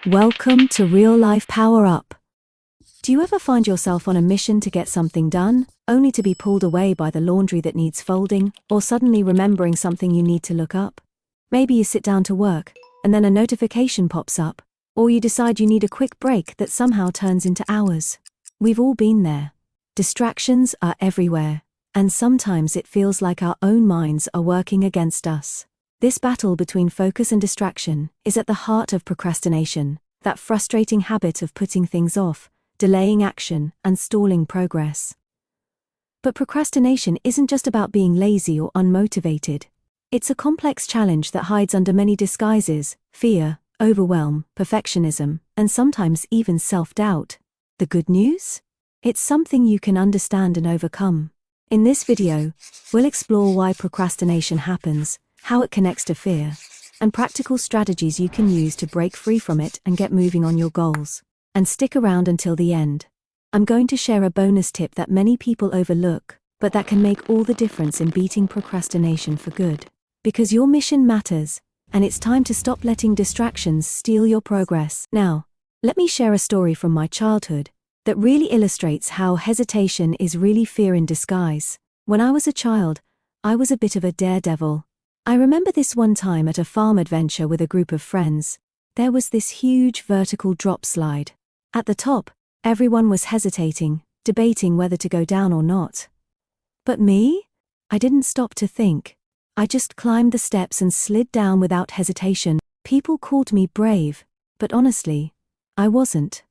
Welcome to Real Life Power Up. Do you ever find yourself on a mission to get something done, only to be pulled away by the laundry that needs folding, or suddenly remembering something you need to look up? Maybe you sit down to work, and then a notification pops up, or you decide you need a quick break that somehow turns into hours. We've all been there. Distractions are everywhere, and sometimes it feels like our own minds are working against us. This battle between focus and distraction is at the heart of procrastination, that frustrating habit of putting things off, delaying action, and stalling progress. But procrastination isn't just about being lazy or unmotivated. It's a complex challenge that hides under many disguises: fear, overwhelm, perfectionism, and sometimes even self-doubt. The good news? It's something you can understand and overcome. In this video, we'll explore why procrastination happens, how it connects to fear, and practical strategies you can use to break free from it and get moving on your goals. And stick around until the end. I'm going to share a bonus tip that many people overlook, but that can make all the difference in beating procrastination for good. Because your mission matters, and it's time to stop letting distractions steal your progress. Now, let me share a story from my childhood that really illustrates how hesitation is really fear in disguise. When I was a child, I was a bit of a daredevil. I remember this one time at a farm adventure with a group of friends. There was this huge vertical drop slide. At the top, everyone was hesitating, debating whether to go down or not. But me? I didn't stop to think. I just climbed the steps and slid down without hesitation. People called me brave, but honestly, I wasn't.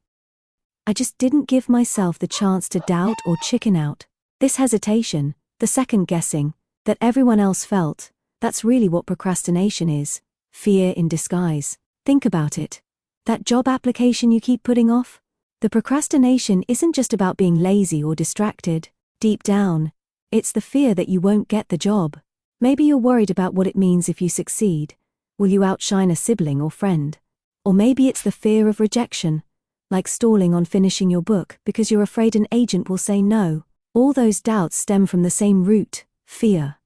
I just didn't give myself the chance to doubt or chicken out. This hesitation, the second guessing, that everyone else felt, that's really what procrastination is. Fear in disguise. Think about it. That job application you keep putting off? The procrastination isn't just about being lazy or distracted. Deep down, it's the fear that you won't get the job. Maybe you're worried about what it means if you succeed. Will you outshine a sibling or friend? Or maybe it's the fear of rejection, like stalling on finishing your book because you're afraid an agent will say no. All those doubts stem from the same root, fear.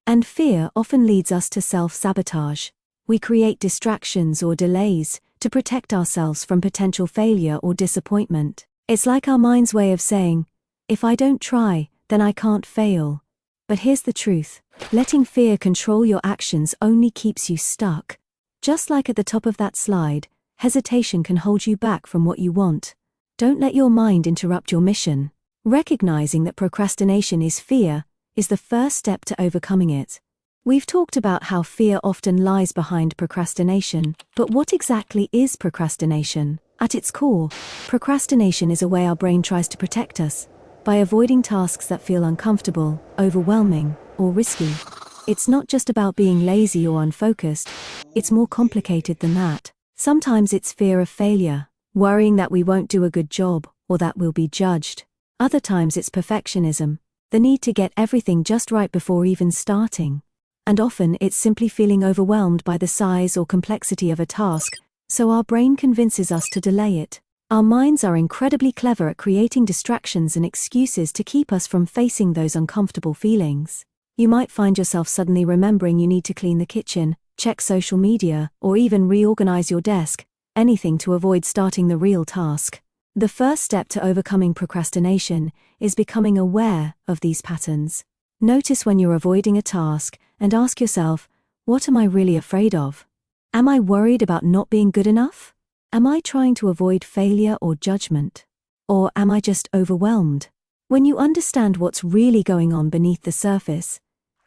And fear often leads us to self-sabotage. We create distractions or delays to protect ourselves from potential failure or disappointment. It's like our mind's way of saying, if I don't try, then I can't fail. But here's the truth. Letting fear control your actions only keeps you stuck. Just like at the top of that slide, hesitation can hold you back from what you want. Don't let your mind interrupt your mission. Recognizing that procrastination is fear is the first step to overcoming it. We've talked about how fear often lies behind procrastination, but what exactly is procrastination? At its core, procrastination is a way our brain tries to protect us by avoiding tasks that feel uncomfortable, overwhelming, or risky. It's not just about being lazy or unfocused, it's more complicated than that. Sometimes it's fear of failure, worrying that we won't do a good job or that we'll be judged. Other times it's perfectionism, the need to get everything just right before even starting. And often it's simply feeling overwhelmed by the size or complexity of a task, so our brain convinces us to delay it. Our minds are incredibly clever at creating distractions and excuses to keep us from facing those uncomfortable feelings. You might find yourself suddenly remembering you need to clean the kitchen, check social media, or even reorganize your desk, anything to avoid starting the real task. The first step to overcoming procrastination is becoming aware of these patterns. Notice when you're avoiding a task and ask yourself, what am I really afraid of? Am I worried about not being good enough? Am I trying to avoid failure or judgment? Or am I just overwhelmed? When you understand what's really going on beneath the surface,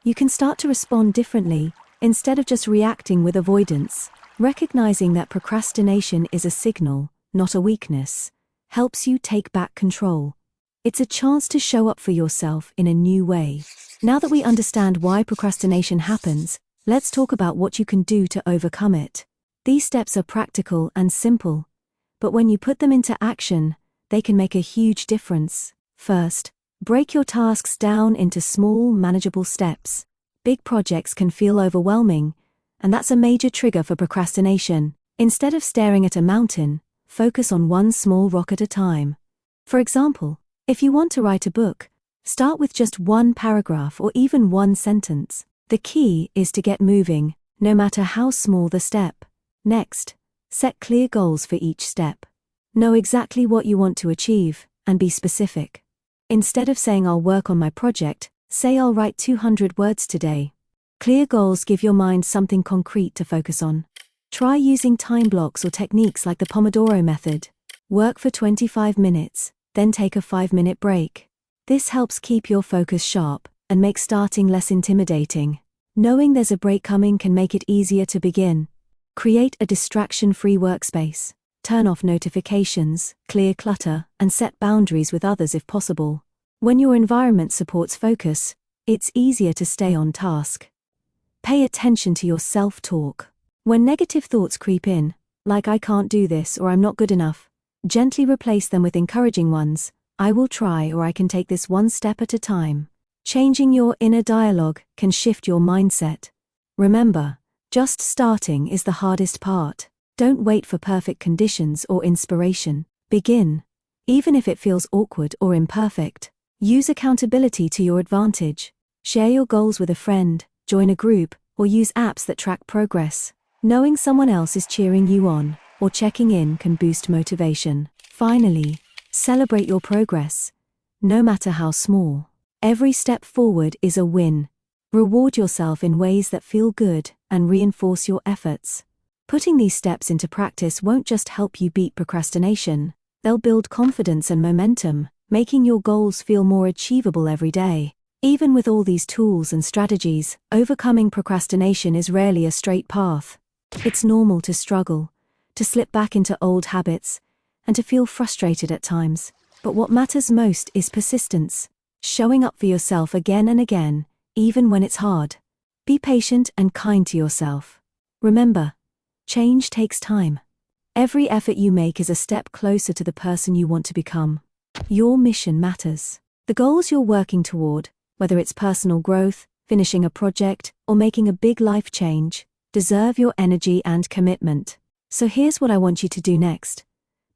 you can start to respond differently instead of just reacting with avoidance. Recognizing that procrastination is a signal, not a weakness, helps you take back control. It's a chance to show up for yourself in a new way. Now that we understand why procrastination happens, let's talk about what you can do to overcome it. These steps are practical and simple, but when you put them into action, they can make a huge difference. First, break your tasks down into small, manageable steps. Big projects can feel overwhelming, and that's a major trigger for procrastination. Instead of staring at a mountain, focus on one small rock at a time. For example, if you want to write a book, start with just one paragraph or even one sentence. The key is to get moving, no matter how small the step. Next, Set clear goals for each step. Know exactly what you want to achieve, and be specific. Instead of saying I'll work on my project, say I'll write 200 words today. Clear goals give your mind something concrete to focus on. Try using time blocks or techniques like the Pomodoro method. Work for 25 minutes, then take a 5-minute break. This helps keep your focus sharp and make starting less intimidating. Knowing there's a break coming can make it easier to begin. Create a distraction-free workspace. Turn off notifications, clear clutter, and set boundaries with others if possible. When your environment supports focus, it's easier to stay on task. Pay attention to your self-talk. When negative thoughts creep in, like I can't do this or I'm not good enough, gently replace them with encouraging ones. I will try, or I can take this one step at a time. Changing your inner dialogue can shift your mindset. Remember, just starting is the hardest part. Don't wait for perfect conditions or inspiration. Begin. Even if it feels awkward or imperfect. Use accountability to your advantage. Share your goals with a friend, join a group, or use apps that track progress. Knowing someone else is cheering you on or checking in can boost motivation. Finally, celebrate your progress. No matter how small, every step forward is a win. Reward yourself in ways that feel good and reinforce your efforts. Putting these steps into practice won't just help you beat procrastination, they'll build confidence and momentum, making your goals feel more achievable every day. Even with all these tools and strategies, overcoming procrastination is rarely a straight path. It's normal to struggle, to slip back into old habits, and to feel frustrated at times. But what matters most is persistence, showing up for yourself again and again, even when it's hard. Be patient and kind to yourself. Remember, change takes time. Every effort you make is a step closer to the person you want to become. Your mission matters. The goals you're working toward, whether it's personal growth, finishing a project, or making a big life change, deserve your energy and commitment. So here's what I want you to do next.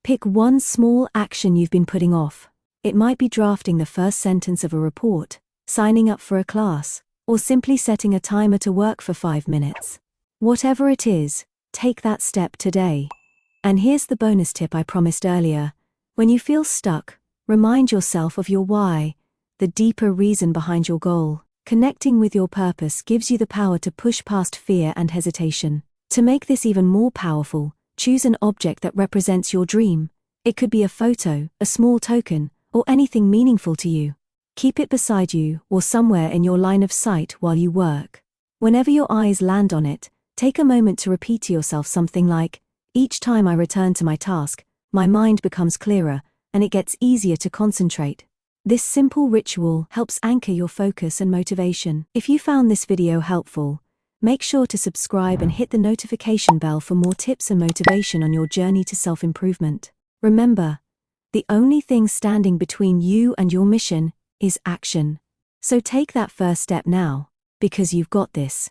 Pick one small action you've been putting off. It might be drafting the first sentence of a report, signing up for a class, or simply setting a timer to work for 5 minutes. Whatever it is, take that step today. And here's the bonus tip I promised earlier. When you feel stuck, remind yourself of your why, the deeper reason behind your goal. Connecting with your purpose gives you the power to push past fear and hesitation. To make this even more powerful, choose an object that represents your dream. It could be a photo, a small token, or anything meaningful to you. Keep it beside you or somewhere in your line of sight while you work. Whenever your eyes land on it, take a moment to repeat to yourself something like, each time I return to my task, my mind becomes clearer, and it gets easier to concentrate. This simple ritual helps anchor your focus and motivation. If you found this video helpful, make sure to subscribe and hit the notification bell for more tips and motivation on your journey to self-improvement. Remember, the only thing standing between you and your mission is action. So take that first step now, because you've got this.